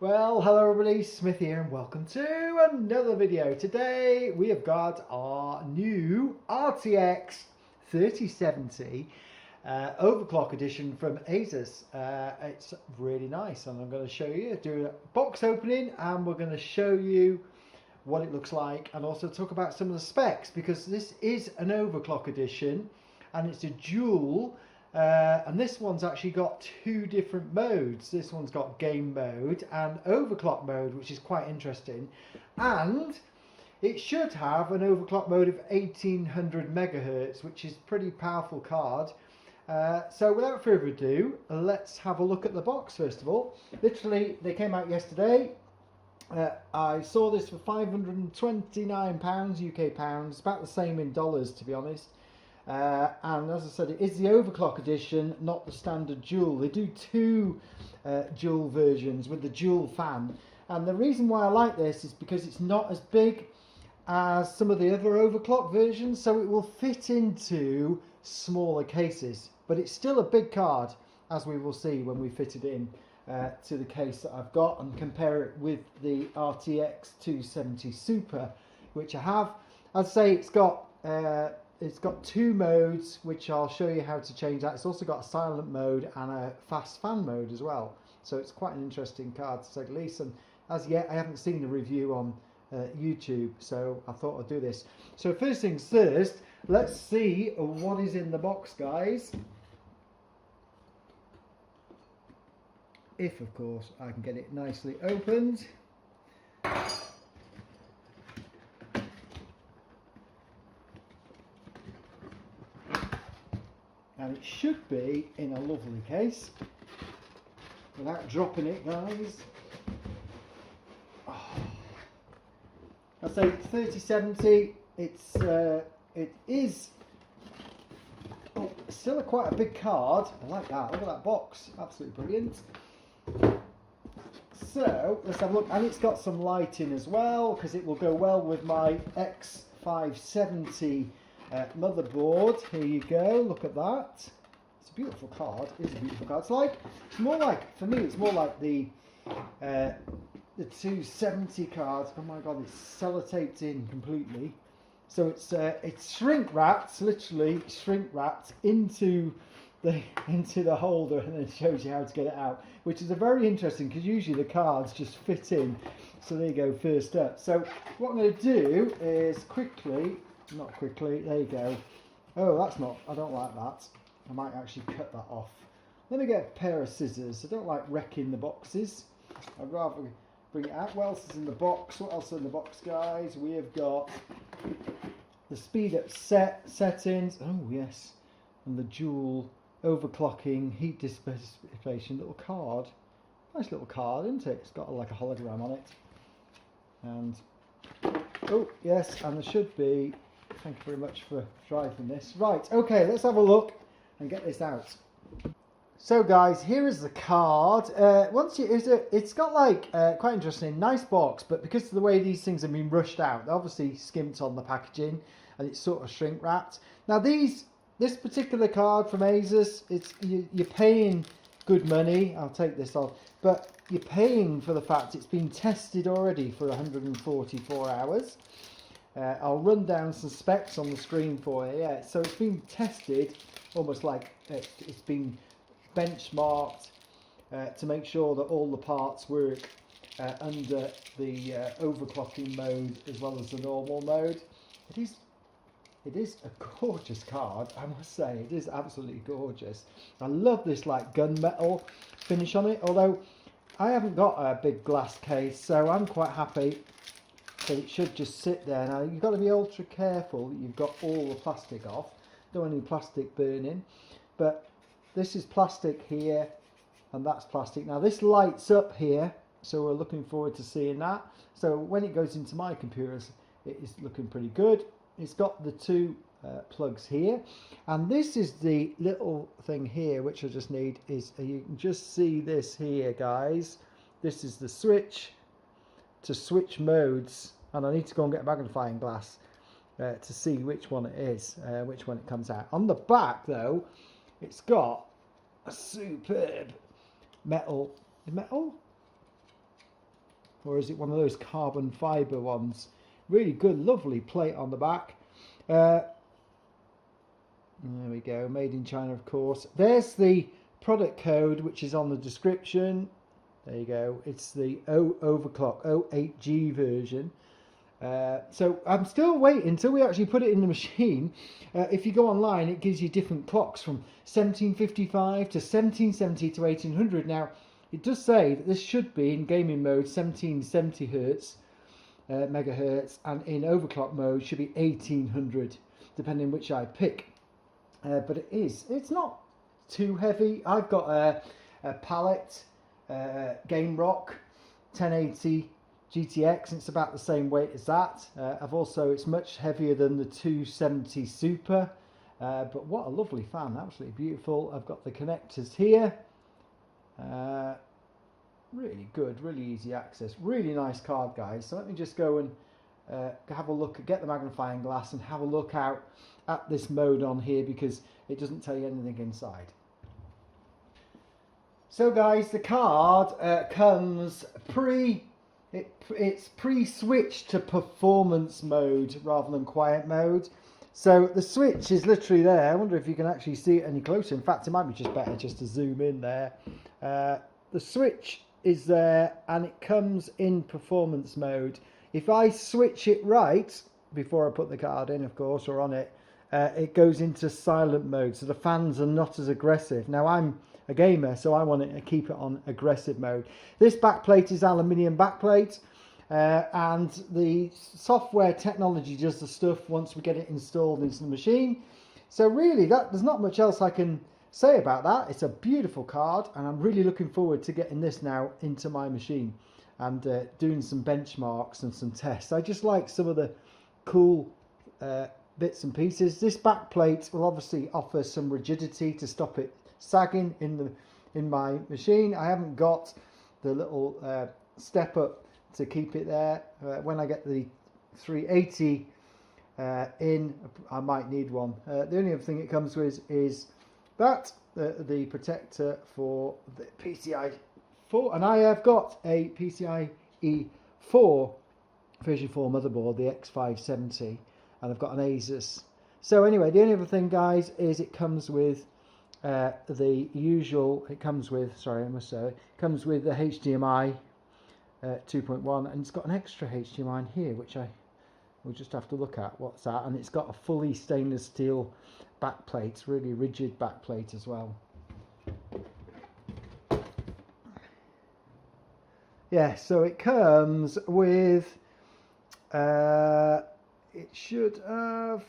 Well, hello everybody, Smith here and welcome to another video. Today we have got our new RTX 3070 overclock edition from ASUS. It's really nice and I'm going to show you, do a box opening and we're going to show you what it looks like and also talk about some of the specs, because this is an overclock edition and it's a dual. And this one's actually got two different modes. This one's got game mode and overclock mode, which is quite interesting. And it should have an overclock mode of 1800 megahertz, which is a pretty powerful card. So without further ado, let's have a look at the box first of all. Literally, they came out yesterday. I saw this for £529 UK pounds, about the same in dollars to be honest. And as I said, it is the overclock edition, not the standard dual. They do two dual versions with the dual fan, and the reason why I like this is because it's not as big as some of the other overclock versions, so it will fit into smaller cases, but it's still a big card, as we will see when we fit it in to the case that I've got and compare it with the RTX 270 Super, which I have. I'd say it's got two modes, which I'll show you how to change that. It's also got a silent mode and a fast fan mode as well. So it's quite an interesting card to say the least. And as yet, I haven't seen the review on YouTube, so I thought I'd do this. So first things first, let's see what is in the box, guys. If, of course, I can get it nicely opened. And it should be in a lovely case without dropping it, guys. Oh. I say 3070. It is still quite a big card. I like that. Look at that box, absolutely brilliant. So let's have a look, and it's got some lighting as well because it will go well with my X570 motherboard. Here you go, look at that. It's a beautiful card. It's a beautiful card. It's more like, for me, it's more like the 270 card. Oh my god, it's sellotaped in completely. So it's shrink wrapped, literally shrink wrapped into the holder, and then it shows you how to get it out, which is a very interesting, because usually the cards just fit in. So there you go, first up. So what I'm going to do is not quickly, there you go. Oh, that's not, I don't like that. I might actually cut that off. Let me get a pair of scissors. I don't like wrecking the boxes. I'd rather bring it out. What else is in the box? What else is in the box, guys? We have got the speed up settings. Oh, yes. And the dual overclocking heat dissipation little card. Nice little card, isn't it? It's got like a hologram on it. And, oh, yes, and there should be. Thank you very much for driving this. Right, okay, let's have a look and get this out. So guys, here is the card. It's got like quite interesting, nice box, but because of the way these things have been rushed out, they obviously skimped on the packaging and it's sort of shrink wrapped. Now this particular card from ASUS, you're paying good money. I'll take this off, but you're paying for the fact it's been tested already for 144 hours. I'll run down some specs on the screen for you. Yeah, so it's been tested, almost like it's been benchmarked to make sure that all the parts work under the overclocking mode as well as the normal mode. It is a gorgeous card, I must say. It is absolutely gorgeous. I love this like gunmetal finish on it, although I haven't got a big glass case, so I'm quite happy that it should just sit there. Now you've got to be ultra careful that you've got all the plastic off. Don't want any plastic burning, but this is plastic here and that's plastic. Now this lights up here, so we're looking forward to seeing that. So when it goes into my computers, it is looking pretty good. It's got the two plugs here, and this is the little thing here which I just need is you can just see this here, guys. This is the switch to switch modes, and I need to go and get a magnifying glass to see which one it is, which one it comes out. On the back though, it's got a superb metal or is it one of those carbon fibre ones? Really good, lovely plate on the back. There we go, made in China, of course. There's the product code, which is on the description. There you go. It's the overclock O8G version. So I'm still waiting until we actually put it in the machine. If you go online, it gives you different clocks from 1755 to 1770 to 1800. Now, it does say that this should be in gaming mode 1770 Hz, megahertz, and in overclock mode should be 1800, depending which I pick. But it's not too heavy. I've got a pallet Game Rock 1080 GTX, and it's about the same weight as that. It's much heavier than the 270 Super, but what a lovely fan, absolutely beautiful. I've got the connectors here. Really good, really easy access, really nice card, guys. So let me just go and have a look, get the magnifying glass and have a look out at this mode on here, because it doesn't tell you anything inside. So guys, the card comes it's pre-switched to performance mode rather than quiet mode. So the switch is literally there. I wonder if you can actually see it any closer. In fact, it might be just better just to zoom in there. The switch is there and it comes in performance mode. If I switch it right, before I put the card in, of course, or on it, it goes into silent mode, so the fans are not as aggressive. Now, I'm a gamer, so I want to keep it on aggressive mode. This backplate is aluminium backplate, and the software technology does the stuff once we get it installed into the machine. So really, there's not much else I can say about that. It's a beautiful card, and I'm really looking forward to getting this now into my machine and doing some benchmarks and some tests. I just like some of the cool bits and pieces. This backplate will obviously offer some rigidity to stop it sagging in my machine. I haven't got the little step up to keep it there. When I get the 380 in, I might need one. The only other thing it comes with is that the protector for the PCIe 4, and I have got a PCIe 4 version 4 motherboard, the X570, and I've got an ASUS. So anyway, the only other thing, guys, is it comes with the usual. It comes with, sorry, I must say, it comes with the HDMI 2.1, and it's got an extra HDMI in here, which I will just have to look at what's that. And it's got a fully stainless steel backplate, really rigid backplate as well. Yeah, so it comes with, it should have,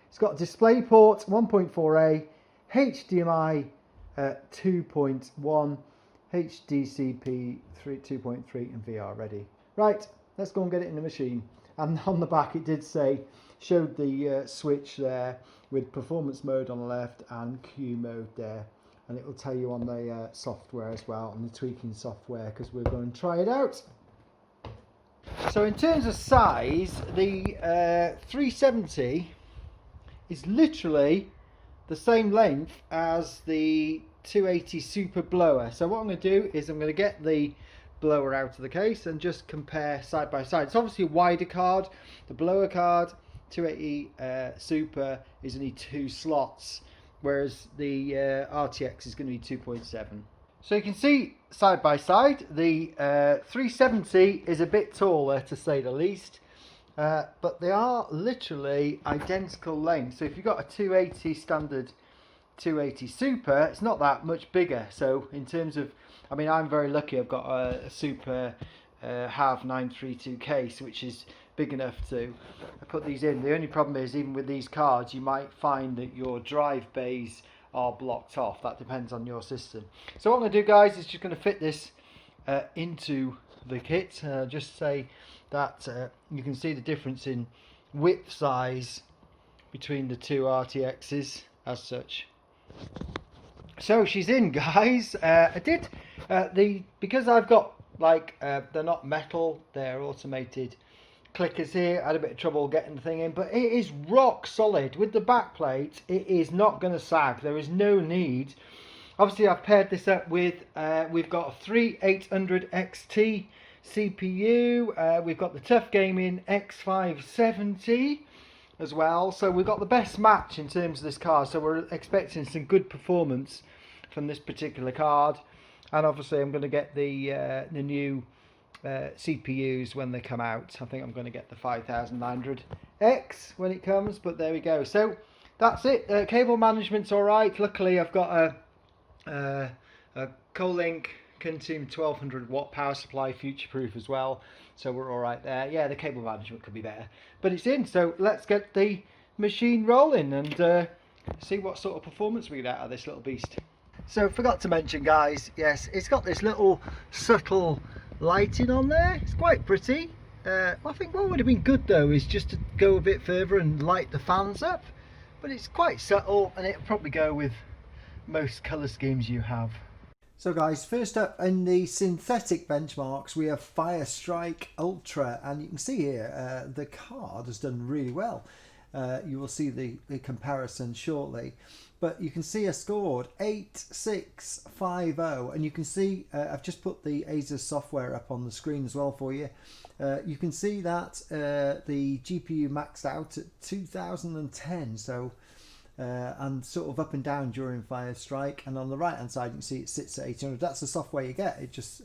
it's got DisplayPort 1.4a, HDMI 2.1, HDCP 2.3 and VR ready. Right, let's go and get it in the machine. And on the back it did say, showed the switch there with performance mode on the left and Q mode there. And it will tell you on the software as well, on the tweaking software, because we're going to try it out. So in terms of size, the 370 is literally the same length as the 280 Super blower. So what I'm going to do is I'm going to get the blower out of the case and just compare side by side. It's obviously a wider card. The blower card 280 Super is only 2 slots, whereas the RTX is going to be 2.7. So you can see side by side, the 370 is a bit taller, to say the least, but they are literally identical lengths. So if you've got a 280 standard 280 Super, it's not that much bigger. So in terms of, I mean, I'm very lucky, I've got a Super Have 932 case, which is big enough to put these in. The only problem is, even with these cards, you might find that your drive bays are blocked off. That depends on your system. So what I'm going to do, guys, is just going to fit this into the kit. Just say that you can see the difference in width size between the two RTXs as such. So she's in, guys. I did because I've got, like, they're not metal, they're automated clickers here. I had a bit of trouble getting the thing in, but it is rock solid with the back plate. It is not going to sag. There is no need. Obviously I've paired this up with we've got a 3800 XT CPU. We've got the Tough Gaming X570 as well. So we've got the best match in terms of this card. So we're expecting some good performance from this particular card. And obviously I'm going to get the new CPUs when they come out. I think I'm going to get the 5900X when it comes, but there we go. So that's it. Cable management's all right. Luckily I've got a Colink Consume 1200 watt power supply, future proof as well, so we're all right there. Yeah, the cable management could be better, but it's in. So let's get the machine rolling and see what sort of performance we get out of this little beast. So forgot to mention, guys, yes, it's got this little subtle lighting on there. It's quite pretty. I think what would have been good though is just to go a bit further and light the fans up, but it's quite subtle and it'll probably go with most colour schemes you have. So guys, first up in the synthetic benchmarks we have Firestrike Ultra, and you can see here the card has done really well. You will see the comparison shortly, but you can see I scored 8650, and you can see I've just put the ASUS software up on the screen as well for you. You can see that the GPU maxed out at 2010, so and sort of up and down during Firestrike, and on the right hand side you can see it sits at 800. That's the software you get, it just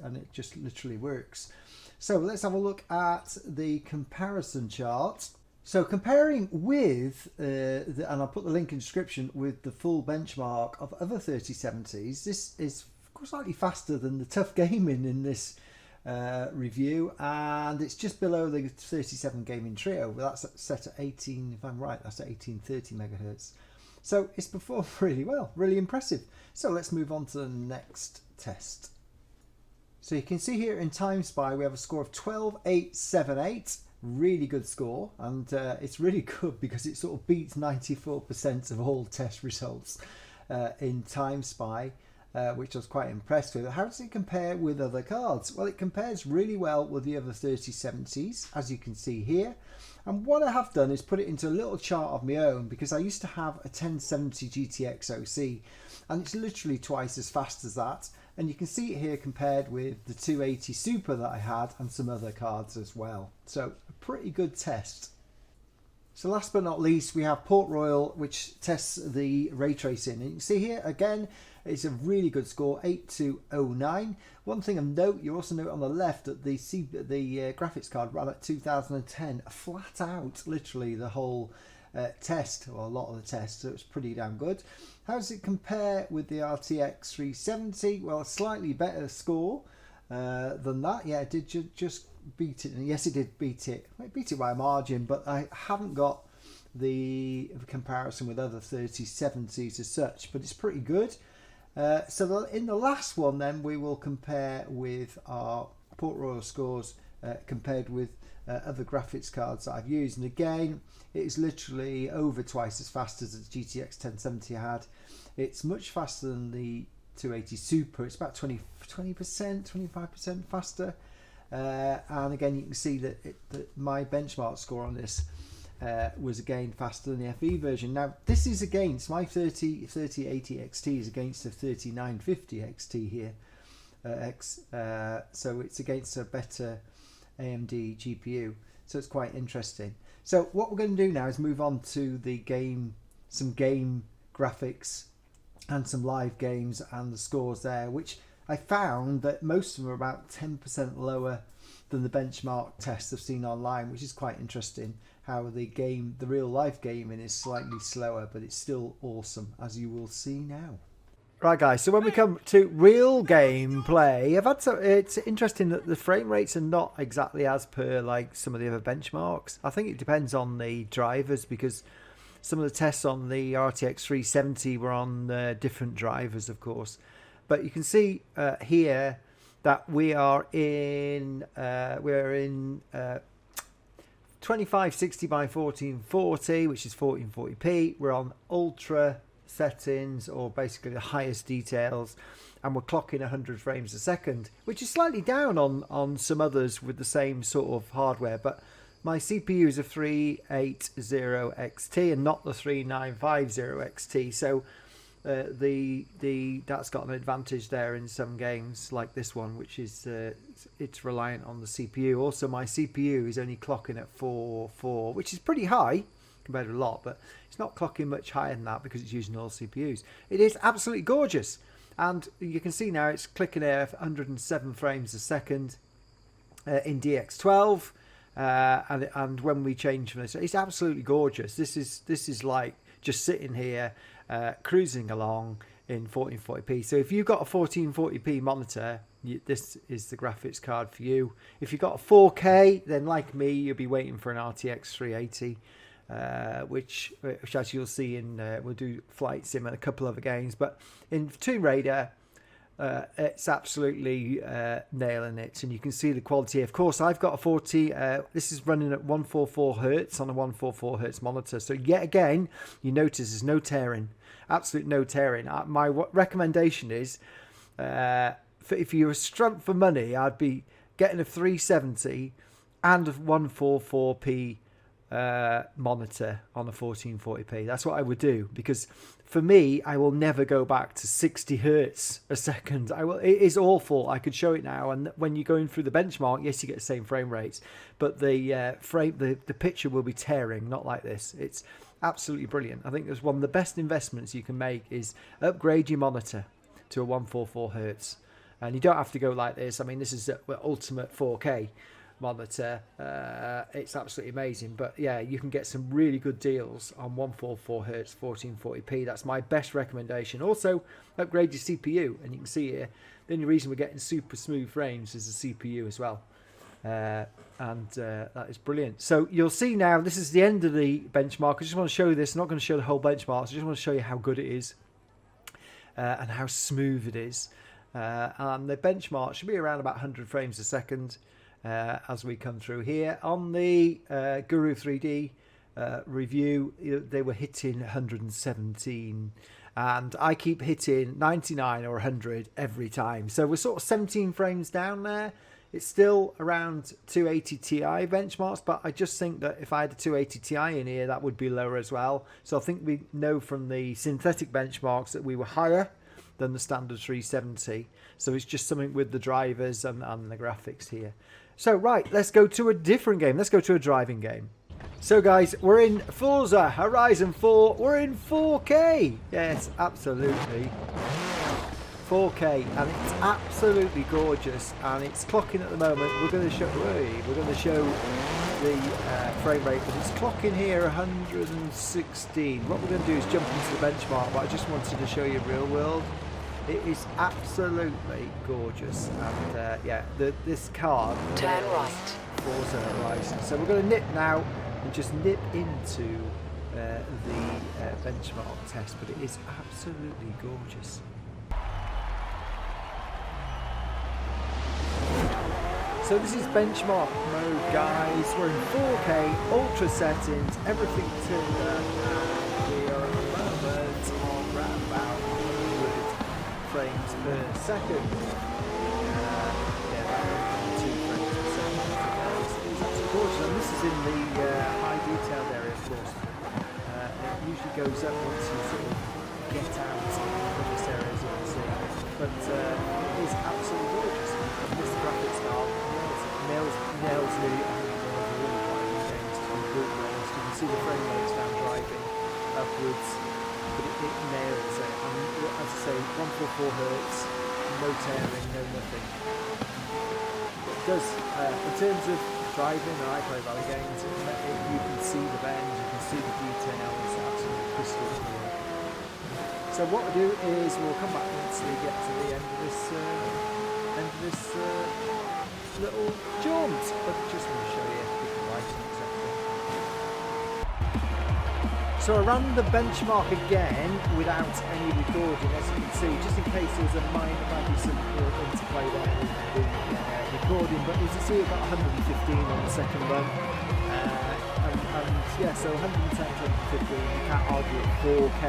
literally works. So let's have a look at the comparison chart. So comparing with and I'll put the link in the description, with the full benchmark of other 3070s, this is slightly faster than the Tough Gaming in this review, and it's just below the 37 Gaming Trio. That's set at 18, if I'm right, that's at 1830 megahertz. So it's performed really well, really impressive. So let's move on to the next test. So you can see here in TimeSpy we have a score of 12878, really good score, and it's really good because it sort of beats 94% of all test results in TimeSpy, which I was quite impressed with. How does it compare with other cards? Well, it compares really well with the other 3070s, as you can see here. And what I have done is put it into a little chart of my own, because I used to have a 1070 GTX OC, and it's literally twice as fast as that. And you can see it here compared with the 280 Super that I had and some other cards as well. So a pretty good test. So last but not least, we have Port Royal, which tests the ray tracing. And you can see here again, it's a really good score, 8209. One thing of note, you also note on the left that the graphics card ran at 2010, flat out, literally the whole test, or a lot of the test, so it's pretty damn good. How does it compare with the RTX 370? Well, a slightly better score than that. Yeah, it did just beat it, and yes, it did beat it. It beat it by a margin, but I haven't got the comparison with other 3070s as such, but it's pretty good. So in the last one then we will compare with our Port Royal scores compared with other graphics cards that I've used, and again it is literally over twice as fast as the GTX 1070 had. It's much faster than the 280 Super. It's about 20%, 25% faster, and again you can see that my benchmark score on this was again faster than the FE version. Now this is against my 3080 XT is against the 3950 XT here, so it's against a better AMD GPU, so it's quite interesting. So what we're going to do now is move on to the some game graphics and some live games and the scores there, which I found that most of them are about 10% lower than the benchmark tests I've seen online, which is quite interesting. How the real life gaming is slightly slower, but it's still awesome, as you will see now. Right guys, so when we come to real gameplay, it's interesting that the frame rates are not exactly as per like some of the other benchmarks. I think it depends on the drivers, because some of the tests on the RTX 370 were on different drivers, of course. But you can see here that we are in 2560 by 1440, which is 1440p. We're on ultra settings, or basically the highest details, and we're clocking 100 frames a second, which is slightly down on some others with the same sort of hardware. But my CPU is a 380 XT and not the 3950 XT, so that's got an advantage there in some games like this one, which is it's reliant on the CPU. Also, my CPU is only clocking at 4.4, which is pretty high compared to a lot, but it's not clocking much higher than that because it's using all CPUs. It is absolutely gorgeous, and you can see now it's clicking at 107 frames a second in DX12, and when we change from this, it's absolutely gorgeous. This is like just sitting here cruising along in 1440p. So if you've got a 1440p monitor, this is the graphics card for you. If you've got a 4K, then like me, you'll be waiting for an RTX 380. Which as you'll see in we'll do Flight Sim and a couple other games, but in Tomb Raider it's absolutely nailing it, and you can see the quality. Of course, I've got a 40 this is running at 144 Hertz on a 144 Hertz monitor, so yet again you notice there's no tearing, absolute no tearing. My recommendation is if you're strumped for money, I'd be getting a 370 and a 144p monitor on a 1440p. That's what I would do, because for me, I will never go back to 60 hertz a second. It is awful. I could show it now, and when you're going through the benchmark, yes, you get the same frame rates, but the picture will be tearing, not like this. It's absolutely brilliant. I think it's one of the best investments you can make is upgrade your monitor to a 144 hertz, and you don't have to go like this. I mean, this is the ultimate 4K monitor. It's absolutely amazing, but yeah, you can get some really good deals on 144 hertz 1440p. That's my best recommendation. Also, upgrade your CPU, and you can see here the only reason we're getting super smooth frames is the CPU as well, and that is brilliant. So you'll see now this is the end of the benchmark. I just want to show you this. I'm not going to show the whole benchmark, so I just want to show you how good it is and how smooth it is, and the benchmark should be around about 100 frames a second. As we come through here on the Guru 3D review, they were hitting 117, and I keep hitting 99 or 100 every time. So we're sort of 17 frames down there. It's still around 280 Ti benchmarks, but I just think that if I had a 280 Ti in here, that would be lower as well. So I think we know from the synthetic benchmarks that we were higher than the standard 370. So it's just something with the drivers and the graphics here. So right, let's go to a different game. Let's go to a driving game. So guys, we're in Forza Horizon 4. We're in 4K. Yes, absolutely. 4K, and it's absolutely gorgeous, and it's clocking at the moment. We're going to show the frame rate, but it's clocking here 116. What we're going to do is jump into the benchmark, but I just wanted to show you real world. It is absolutely gorgeous, and yeah, this car turn right Forza Horizon. So we're going to nip now and just nip into the benchmark test, but it is absolutely gorgeous. So this is benchmark mode, guys. We're in 4K, ultra settings, everything turned up, and we are at the moment on around about 100 frames per second. Yeah, about 2 frames per second. It's absolutely gorgeous, and this is in the high detailed area, of course. It usually goes up once you sort of get out of this area, as you can see. But it is absolutely gorgeous. And this graphics card nails nearly everything of all driving games on good range. You can see the frame rates now driving upwards, but it nails it. And as I say, 144 hertz, no tearing, no nothing. It does, in terms of driving, and I play rally games, you can see the bends, you can see the details, it's absolutely crystal clear. So what we'll do is we'll come back once we get to the end of this little jaunt, but just want to show you different lighting, etc. So I ran the benchmark again without any recording, as you can see, just in case there's a minor, might be some interplay there with the recording, but as you see we've got 115 on the second run, and yeah, so 110 to 115, you can't argue at 4K,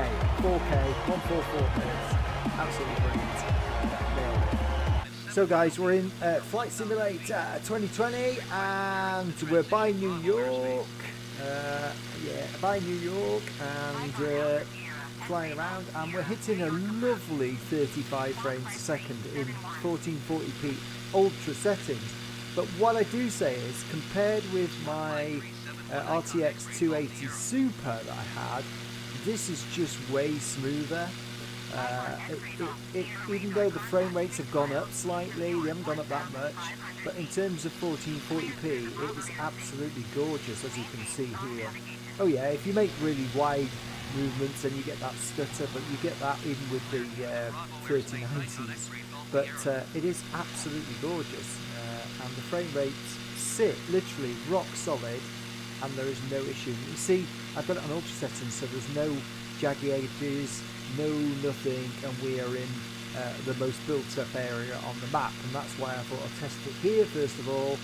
144 hertz, absolutely brilliant. Nailed it. So guys, we're in Flight Simulator 2020, and we're by New York. Yeah, by New York, and flying around, and we're hitting a lovely 35 frames a second in 1440p ultra settings. But what I do say is, compared with my RTX 280 Super that I had, this is just way smoother. Even though the frame rates have gone up slightly, they haven't gone up that much, but in terms of 1440p, it is absolutely gorgeous, as you can see here. Oh yeah, if you make really wide movements, then you get that stutter, but you get that even with the 3090s. But it is absolutely gorgeous, and the frame rates sit literally rock solid, and there is no issue. You see, I've got it on ultra settings, so there's no jaggy edges, no nothing, and we are in the most built-up area on the map, and that's why I thought I'd test it here first of all.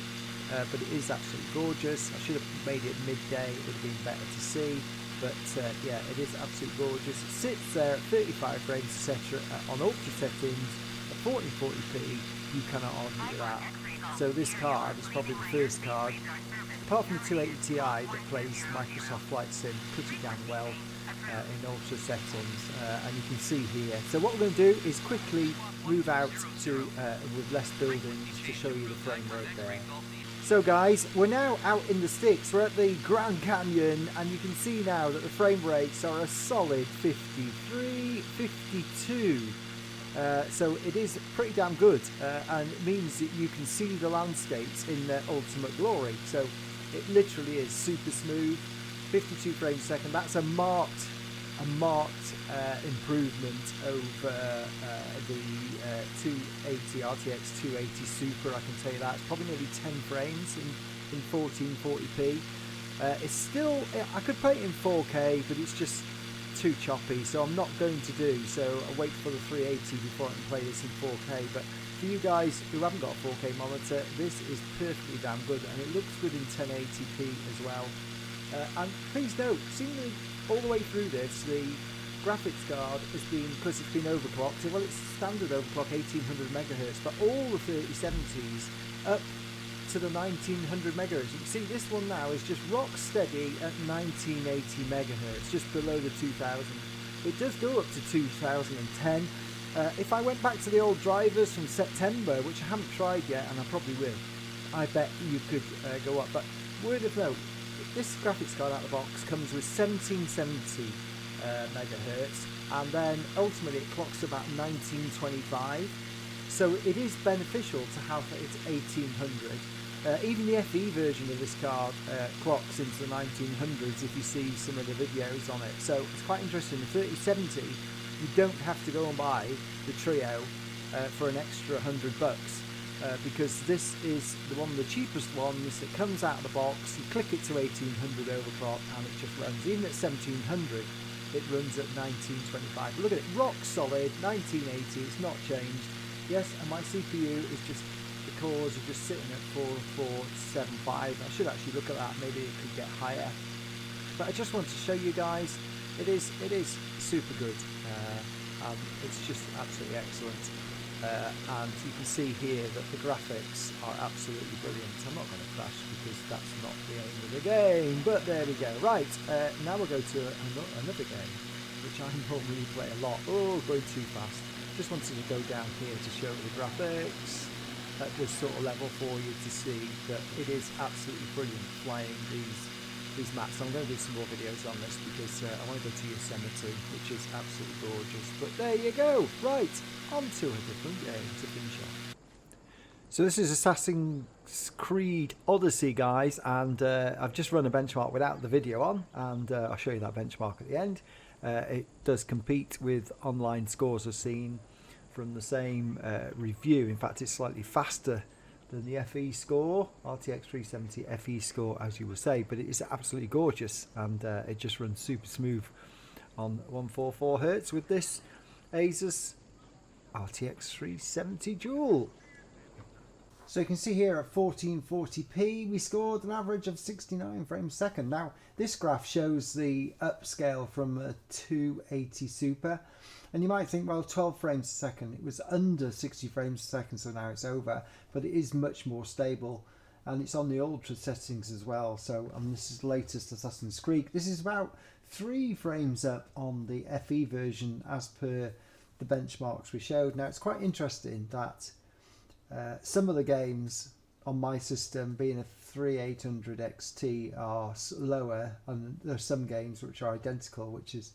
But it is absolutely gorgeous. I should have made it midday, it would have been better to see. But yeah, it is absolutely gorgeous. It sits there at 35 frames etc. On ultra settings at 1440p. You cannot argue with that. So this card is probably the first card, apart from the 280 Ti, that plays Microsoft Flight Sim pretty damn well in ultra settings, and you can see here. So what we're going to do is quickly move out to with less buildings to show you the frame rate there. So guys, we're now out in the sticks. We're at the Grand Canyon, and you can see now that the frame rates are a solid 53, 52. So it is pretty damn good, and it means that you can see the landscapes in their ultimate glory. So it literally is super smooth, 52 frames a second. That's a marked improvement over the 280 RTX 280 Super. I can tell you that. It's probably nearly 10 frames in 1440p. It's still, I could play it in 4K, but it's just too choppy, so I'm not going to do. So I'll wait for the 380 before I can play this in 4K. But for you guys who haven't got a 4K monitor, this is perfectly damn good, and it looks good in 1080p as well. And please note, seemingly all the way through this, the graphics card has been, because it's been overclocked, well, it's standard overclock 1800 MHz, but all the 3070s up to the 1900 MHz. You can see this one now is just rock steady at 1980 MHz, just below the 2000. It does go up to 2010. If I went back to the old drivers from September, which I haven't tried yet, and I probably will, I bet you could go up. But word of note, this graphics card out of the box comes with 1770 megahertz, and then ultimately it clocks about 1925. So it is beneficial to have it 1800. Even the FE version of this card clocks into the 1900s if you see some of the videos on it. So it's quite interesting. The 3070, you don't have to go and buy the Trio for an extra $100. Because this is one of the cheapest ones. It comes out of the box, you click it to 1800 overclock, and it just runs. Even at 1700, it runs at 1925. But look at it, rock solid, 1980, it's not changed. Yes, and my CPU is just, the cores are just sitting at 4475. I should actually look at that, maybe it could get higher. But I just wanted to show you guys, it is super good, and it's just absolutely excellent. And you can see here that the graphics are absolutely brilliant. I'm not going to crash because that's not the aim of the game, but there we go. Right, now we'll go to another game, which I normally play a lot. Oh, going too fast. Just wanted to go down here to show the graphics at this sort of level for you to see that it is absolutely brilliant flying these maps. I'm going to do some more videos on this because I want to go to Yosemite, which is absolutely gorgeous. But there you go. Right, on to a different game to finish off. So this is Assassin's Creed Odyssey, guys, and I've just run a benchmark without the video on, and I'll show you that benchmark at the end. It does compete with online scores I've seen from the same review. In fact, it's slightly faster than the FE score, RTX 370 FE score, as you will say, but it is absolutely gorgeous, and it just runs super smooth on 144 Hz with this ASUS RTX 370 Dual. So you can see here at 1440p we scored an average of 69 frames a second. Now this graph shows the upscale from a 280 Super, and you might think, well, 12 frames a second, it was under 60 frames a second, so now it's over, but it is much more stable and it's on the ultra settings as well. So this is the latest Assassin's Creed. This is about 3 frames up on the FE version as per the benchmarks we showed. Now it's quite interesting that some of the games on my system, being a 3800 XT, are lower, and there's some games which are identical, which is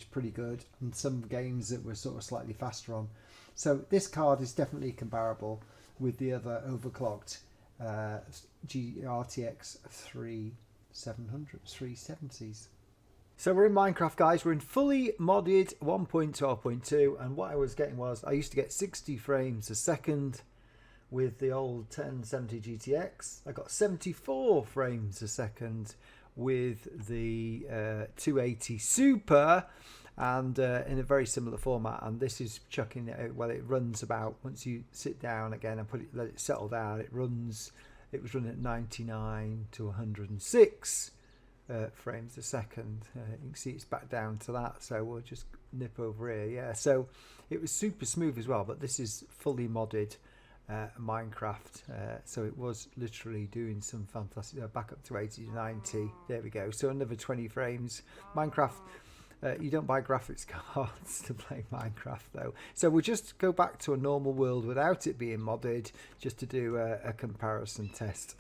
pretty good, and some games that were sort of slightly faster on. So this card is definitely comparable with the other overclocked RTX 370s. So we're in Minecraft, guys. We're in fully modded 1.12.2, and what I was getting was, I used to get 60 frames a second with the old 1070 GTX. I got 74 frames a second with the 280 Super, and in a very similar format. And this is chucking it out. Well, it runs about, once you sit down again and let it settle down, it was running at 99 to 106 frames a second. You can see it's back down to that, so we'll just nip over here. Yeah, so it was super smooth as well, but this is fully modded Minecraft, so it was literally doing some fantastic, back up to 80 to 90. There we go. So another 20 frames. Minecraft, you don't buy graphics cards to play Minecraft though, so we'll just go back to a normal world without it being modded, just to do a comparison test.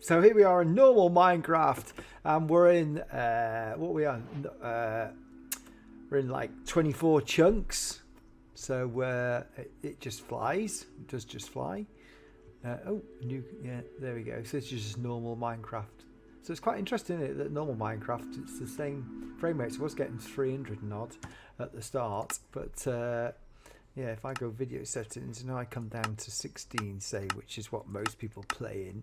So here we are in normal Minecraft, and we're in what we are, we're in like 24 chunks. So it just flies. It does just fly. Yeah, there we go. So it's just normal Minecraft. So it's quite interesting, isn't it, that normal Minecraft, it's the same frame rate. So I was getting 300 and odd at the start, but yeah, if I go video settings and I come down to 16, say, which is what most people play in,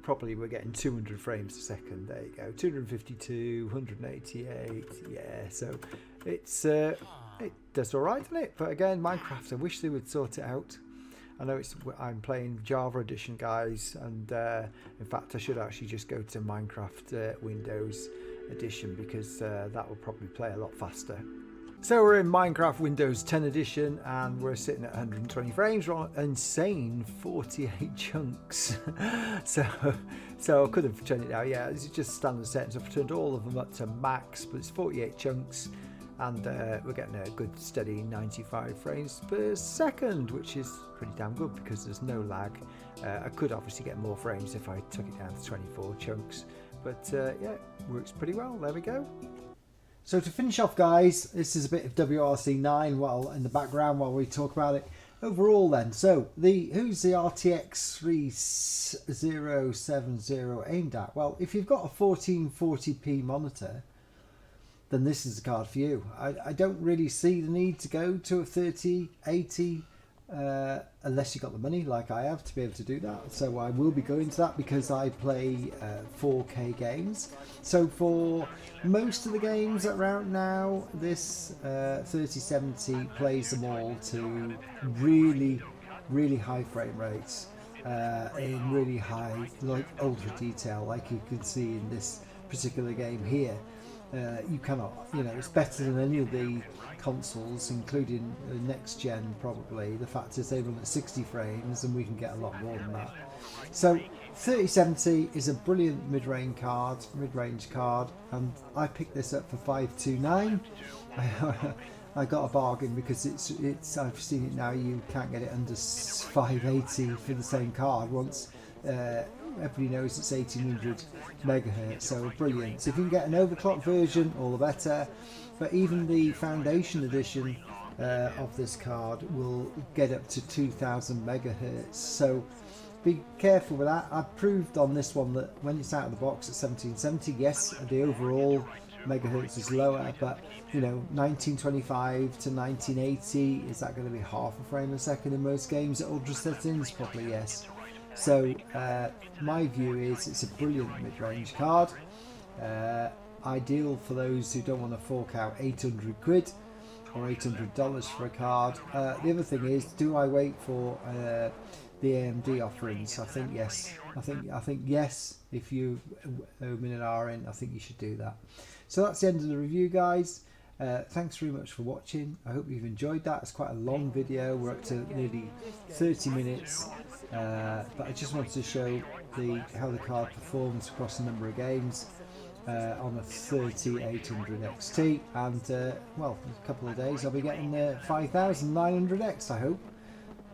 probably we're getting 200 frames a second. There you go, 252, 188. Yeah, so it's it does all right, doesn't it? But again, Minecraft, I wish they would sort it out. I know I'm playing Java Edition, guys, and in fact I should actually just go to Minecraft Windows Edition, because that will probably play a lot faster. So we're in Minecraft Windows 10 Edition, and we're sitting at 120 frames. We're on insane 48 chunks. so I could have turned it down. Yeah, this is just standard settings. I've turned all of them up to max, but it's 48 chunks, and we're getting a good steady 95 frames per second, which is pretty damn good because there's no lag. I could obviously get more frames if I took it down to 24 chunks, but yeah, works pretty well. There we go. So to finish off, guys, this is a bit of WRC 9 while in the background while we talk about it overall then. So who's the RTX 3070 aimed at? Well, if you've got a 1440p monitor, then this is the card for you. I don't really see the need to go to a 3080 unless you've got the money like I have to be able to do that. So I will be going to that because I play 4K games. So for most of the games that are out now, this 3070 plays them all to really, really high frame rates in really high, like ultra detail, like you can see in this particular game here. You cannot, it's better than any of the consoles, including the next gen probably. The fact is they run at 60 frames and we can get a lot more than that. So 3070 is a brilliant mid-range card, and I picked this up for 529. I got a bargain because it's I've seen it now, you can't get it under 580 for the same card once. Everybody knows it's 1800 megahertz, so brilliant. So if you can get an overclocked version, all the better. But even the foundation edition of this card will get up to 2000 megahertz. So be careful with that. I've proved on this one that when it's out of the box at 1770, yes, the overall megahertz is lower, but 1925 to 1980, is that going to be half a frame a second in most games at ultra settings? Probably yes. So my view is it's a brilliant mid-range card, ideal for those who don't want to fork out 800 quid or $800 for a card. The other thing is, do I wait for the AMD offerings? I think yes. I think yes. If you owe me an R in, I think you should do that. So that's the end of the review, guys. Thanks very much for watching. I hope you've enjoyed that. It's quite a long video. We're up to nearly 30 minutes, but I just wanted to show how the card performs across a number of games on a 3800 XT, and well, in a couple of days I'll be getting the 5900X, I hope,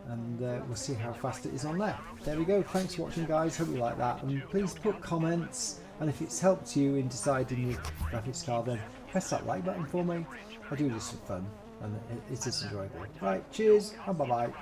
and we'll see how fast it is on there. There we go. Thanks for watching, guys. Hope you like that, and please put comments, and if it's helped you in deciding your graphics card, then press that like button for me. I do this for fun, and it is enjoyable. Right, cheers, and bye bye.